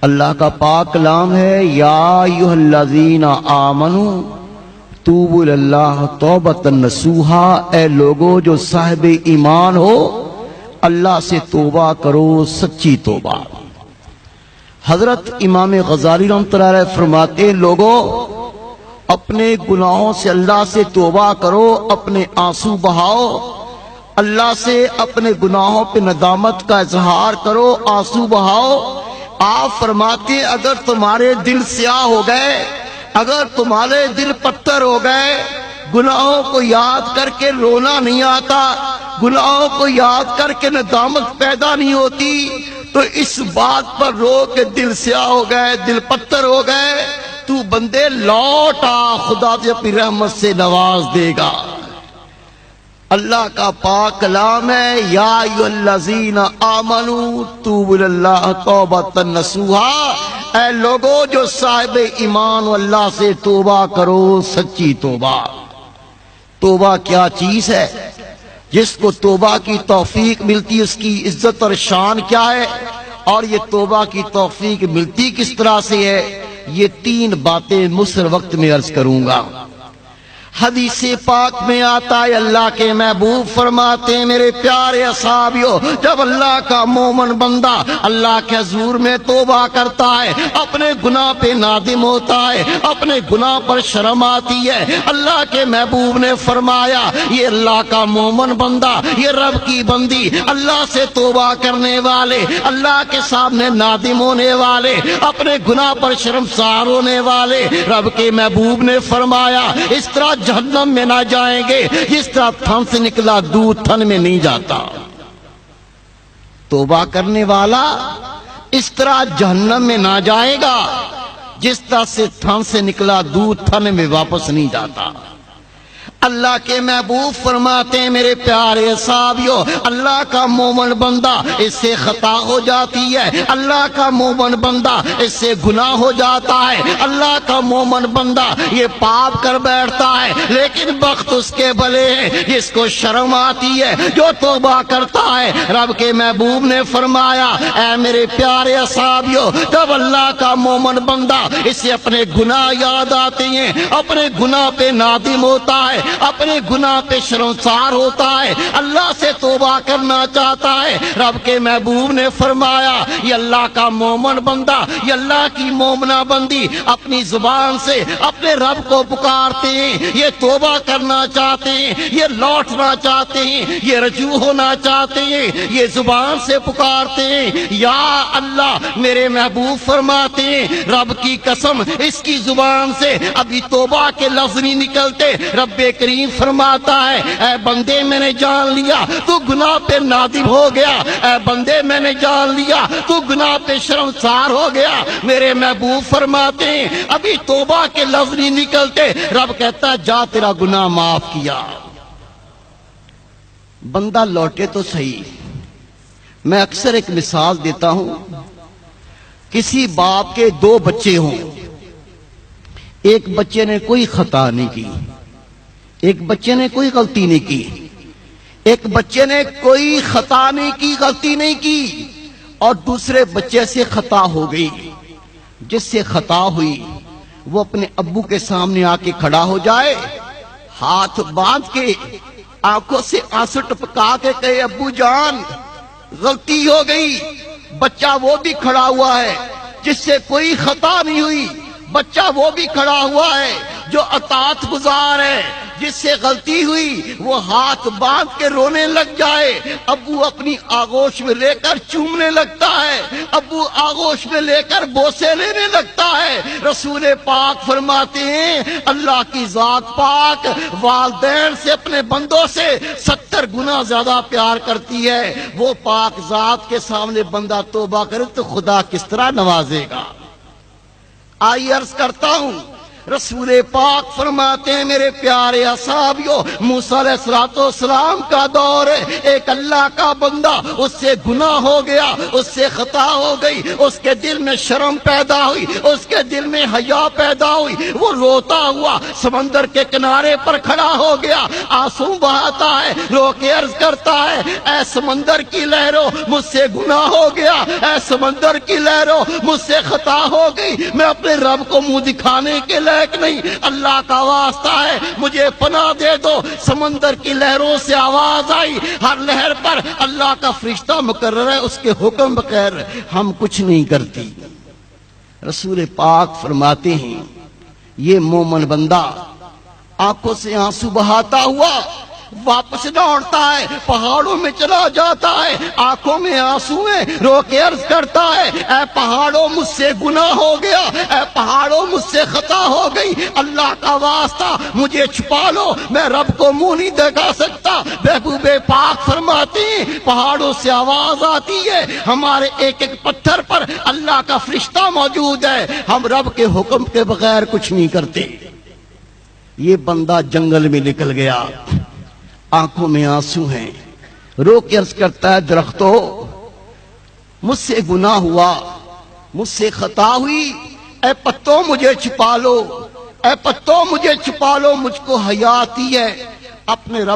اللہ کا پاک کلام ہے، یا ایھا الذین آمنو توبوا اللہ توبۃ نصوحا، اے لوگو جو صاحب ایمان ہو اللہ سے توبہ کرو سچی توبہ۔ حضرت امام غزالی رحمۃ اللہ علیہ فرماتے، لوگو اپنے گناہوں سے اللہ سے توبہ کرو، اپنے آنسو بہاؤ، اللہ سے اپنے گناہوں پہ ندامت کا اظہار کرو، آنسو بہاؤ۔ آپ فرماتے اگر تمہارے دل سیاہ ہو گئے، اگر تمہارے دل پتھر ہو گئے، گناہوں کو یاد کر کے رونا نہیں آتا، گناہوں کو یاد کر کے ندامت پیدا نہیں ہوتی، تو اس بات پر رو کہ دل سیاہ ہو گئے، دل پتھر ہو گئے، تو بندے لوٹ آ، خدا تجھے اپنی رحمت سے نواز دے گا۔ اللہ کا پاک کلام ہے، یا ایھا الذین آمنو توبوا اللہ توبۃ نصوحا، اے لوگو جو صاحب ایمان و اللہ سے توبہ کرو سچی توبہ۔ توبہ کیا چیز ہے؟ جس کو توبہ کی توفیق ملتی اس کی عزت اور شان کیا ہے، اور یہ توبہ کی توفیق ملتی کس طرح سے ہے، یہ تین باتیں مؤخر وقت میں عرض کروں گا۔ حدیث پاک میں آتا ہے، اللہ کے محبوب فرماتے ہیں، میرے پیارے اصحابیو، جب اللہ کا مومن بندہ اللہ کے حضور میں توبہ کرتا ہے، اپنے گناہ پہ نادم ہوتا ہے، اپنے گناہ پر شرم آتی ہے، اللہ کے محبوب نے فرمایا یہ اللہ کا مومن بندہ، یہ رب کی بندی، اللہ سے توبہ کرنے والے، اللہ کے سامنے نادم ہونے والے، اپنے گناہ پر شرمسار ہونے والے، رب کے محبوب نے فرمایا اس طرح جہنم میں نہ جائیں گے جس طرح تھن سے نکلا دودھ تھن میں نہیں جاتا۔ توبہ کرنے والا اس طرح جہنم میں نہ جائے گا جس طرح سے تھن سے نکلا دودھ تھن میں واپس نہیں جاتا۔ اللہ کے محبوب فرماتے ہیں، میرے پیارے صحابیو، اللہ کا مومن بندہ اس سے خطا ہو جاتی ہے، اللہ کا مومن بندہ اس سے گناہ ہو جاتا ہے، اللہ کا مومن بندہ یہ پاپ کر بیٹھتا ہے، لیکن بخت اس کے بھلے ہیں جس کو شرم آتی ہے، جو توبہ کرتا ہے۔ رب کے محبوب نے فرمایا، اے میرے پیارے صحابیو، جب اللہ کا مومن بندہ اسے اپنے گناہ یاد آتے ہیں، اپنے گناہ پہ نادم ہوتا ہے، اپنے گناہ پہ شرمسار ہوتا ہے، اللہ سے توبہ کرنا چاہتا ہے، رب کے محبوب نے فرمایا یہ اللہ کا مومن بندہ، یہ اللہ کی مومنہ بندی اپنی زبان سے اپنے رب کو پکارتے ہیں، یہ توبہ کرنا چاہتے ہیں، یہ لوٹنا چاہتے ہیں، یہ رجوع ہونا چاہتے ہیں، یہ زبان سے پکارتے ہیں، یا اللہ۔ میرے محبوب فرماتے ہیں رب کی قسم اس کی زبان سے ابھی توبہ کے لفظ نہیں نکلتے، رب کریم فرماتا ہے، اے بندے میں نے جان لیا تو گناہ پہ نادم ہو گیا، اے بندے میں نے جان لیا تو گناہ پہ شرمسار ہو گیا۔ میرے محبوب فرماتے ہیں ابھی توبہ کے لفظ نہیں نکلتے، رب کہتا ہے جا تیرا گناہ معاف کیا۔ بندہ لوٹے تو صحیح۔ میں اکثر ایک مثال دیتا ہوں، کسی باپ کے دو بچے ہوں، ایک بچے نے کوئی خطا نہیں کی، ایک بچے نے کوئی غلطی نہیں کی، ایک بچے نے کوئی خطا نہیں کی، غلطی نہیں کی، اور دوسرے بچے سے خطا ہو گئی۔ جس سے خطا ہوئی وہ اپنے ابو کے سامنے آ کے کھڑا ہو جائے، ہاتھ باندھ کے آنکھوں سے آنسو ٹپکا کے کہے ابو جان غلطی ہو گئی۔ بچہ وہ بھی کھڑا ہوا ہے جس سے کوئی خطا نہیں ہوئی، بچہ وہ بھی کھڑا ہوا ہے جو اطاعت گزار ہے، جس سے غلطی ہوئی وہ ہاتھ باندھ کے رونے لگ جائے، ابو اپنی آغوش میں لے کر چومنے لگتا ہے، ابو آغوش میں لے کر بوسے لینے لگتا ہے۔ رسول پاک فرماتے ہیں اللہ کی ذات پاک والدین سے اپنے بندوں سے 70 گنا زیادہ پیار کرتی ہے، وہ پاک ذات کے سامنے بندہ توبہ کرے تو خدا کس طرح نوازے گا۔ آئیے عرض کرتا ہوں، رسول پاک فرماتے ہیں میرے پیارے اصحابیوں، موسیٰ علیہ السلام کا دور ہے، ایک اللہ کا بندہ، اس سے گناہ ہو گیا، اس سے خطا ہو گئی، اس کے دل میں شرم پیدا ہوئی، اس کے دل میں حیا پیدا ہوئی، وہ روتا ہوا سمندر کے کنارے پر کھڑا ہو گیا، آنسو بہاتا ہے، رو کے عرض کرتا ہے اے سمندر کی لہروں مجھ سے گناہ ہو گیا، اے سمندر کی لہروں مجھ سے خطا ہو گئی، میں اپنے رب کو منہ دکھانے کے لائق نہیں، اللہ کا واسطہ ہے مجھے پناہ دے دو۔ سمندر کی لہروں سے آواز آئی، ہر لہر پر اللہ کا فرشتہ مقرر ہے، اس کے حکم بغیر ہم کچھ نہیں کرتی۔ رسول پاک فرماتے ہیں یہ مومن بندہ آنکھوں سے آنسو بہاتا ہوا واپس لوٹتا ہے، پہاڑوں میں چلا جاتا ہے، آنکھوں میں آنسو ہیں، رو کے عرض کرتا ہے اے پہاڑوں مجھ سے گناہ ہو گیا، اے پہاڑوں مجھ سے خطا ہو گئی، اللہ کا واسطہ مجھے چھپا لو، میں رب کو منہ نہیں دکھا سکتا۔ محبوب پاک فرماتے ہیں پہاڑوں سے آواز آتی ہے، ہمارے ایک ایک پتھر پر اللہ کا فرشتہ موجود ہے، ہم رب کے حکم کے بغیر کچھ نہیں کرتے۔ یہ بندہ جنگل میں نکل گیا، آنکھوں میں آنسو ہیں، رو کے عرض کرتا ہے درختوں مجھ سے گناہ ہوا، مجھ سے خطا ہوئی، اے پتوں مجھے چھپا لو، اے پتوں مجھے چھپا لو، مجھ کو حیا آتی ہے اپنے رب